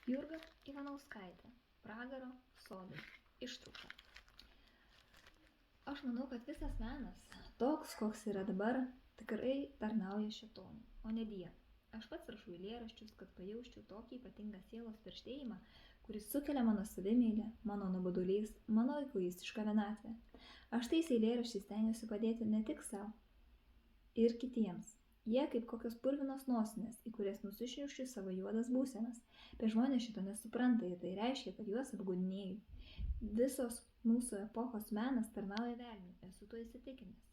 Jurga Ivanauskaitė, Pragaro sodai. Ištrauka. Aš manau, kad visas menas, toks, koks yra dabar, tikrai tarnauja šėtonui, o ne Dievui. Aš pats rašau eilėraščius, kad pajausčiau tokį ypatingą sielos perštėjimą, kuris sukelia mano savimeilę, mano nuobodulys, mano egoistišką vienatvę. Aš tais eilėraščiais stengiuosi padėti ne tik savo ir kitiems. Jie kaip kokios purvinos nosinės, į kurias nusišniukščiu savo juodas būsenas. Bet žmonės šito nesupranta ir tai reiškia, kad juos apgaudinėju. Visos mūsų epochos menas tarnauja velniui, esu tuo įsitikinęs.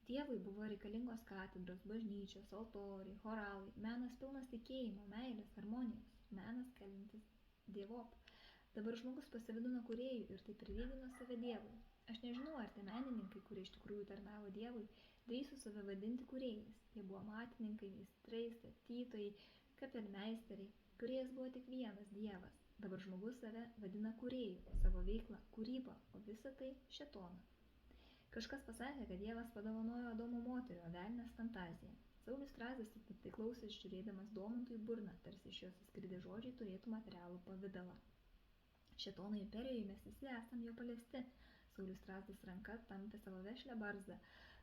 Dievui buvo reikalingos katedros, bažnyčios, altoriai, choralai, menas pilnas tikėjimo, meilės, harmonijos, menas keliantis dievop. Dabar žmogus pasivadino kūrėjų ir taip prilygino save Dievui. Aš nežinau, ar tie menininkai, kurie iš tikrųjų tarnavo Dievui, drįso save vadinti kūrėjais. Jie buvo matininkai, meistrai, statytojai, kapelmeisteriai. Kūrėjas buvo tik vienas Dievas. Dabar žmogus save vadina kūrėjų, savo veiklą, kūrybą, o visa tai šėtoną. Kažkas pasakė, kad Dievas padovanojo Adomo moterį, o velnias fantaziją. Saulius Strazdas tik tai klausės žiūrėdamas Domantui burną, tarsi iš jos įskridę žodžiai turėtų materialų pavidalą. Šėtono imperijoje mes visi esam jo paliesti. Saulius Strazdas ranka tampė savo vešlią barzdą,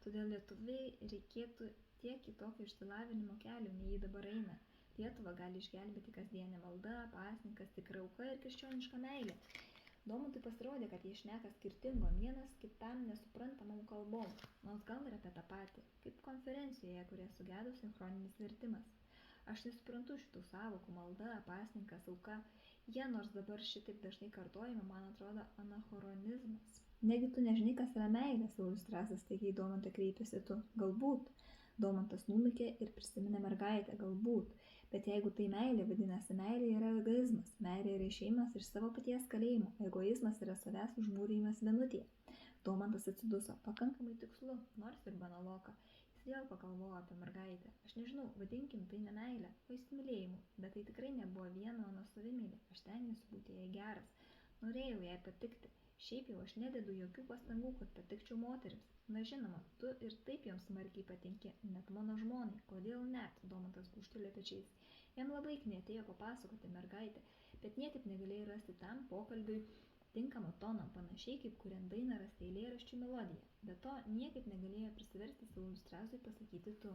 todėl lietuviai reikėtų tiek kitokio išsilavinimo kelių, nei jį dabar eina. Lietuvą gali išgelbėti kasdienė malda, pasninkas, tikra auka ir krikščioniška meilė. Domantui pasirodė, kad jie šneka skirtingom, vienas kitam nesuprantamom kalbom, nors gal ir apie tą patį, kaip konferencijoje, kurie sugedo sinchroninis vertimas. Aš nesuprantu šitų sąvokų, malda, pasninkas, auka. Jie, nors dabar šitaip dažnai kartojami, man atrodo anachronizmas. Negi tu nežinai, kas yra meilė, Saulius Strazdas staigiai Domantą kreipėsi tu. Galbūt. Domantas numykė ir prisiminė mergaitę, galbūt. Bet jeigu tai meilė, vadinasi, meilė yra egoizmas. Meilė yra išėjimas iš savo paties kalėjimo. Egoizmas yra savęs užmūrijimas vienutėje. Domantas atsiduso, pakankamai tikslu, nors ir banaloka. Jis vėl pagalvojo apie mergaitę. Aš nežinau, vadinkim tai ne meilę, o įsimylėjimu. Bet tai tikrai nebuvo viena mano savimylė. Aš stengiuosi būti jai geras. Norėjau jai patikti. Šiaip jau aš nededu jokių pastangų, kad patikčiau moterims. Na žinoma, tu ir taip joms smarkiai patinki, net mano žmonai. Kodėl net? Domantas gūžtelėjo pečiais. Jam labai knietėjo papasakoti mergaitę, bet niekaip negalėjo rasti tam pokalbiui tinkamą toną, panašiai kaip kuriant dainą rasti eilėraščių melodiją. Be to, niekaip negalėjo prisiversti Sauliui Strazdui pasakyti tu.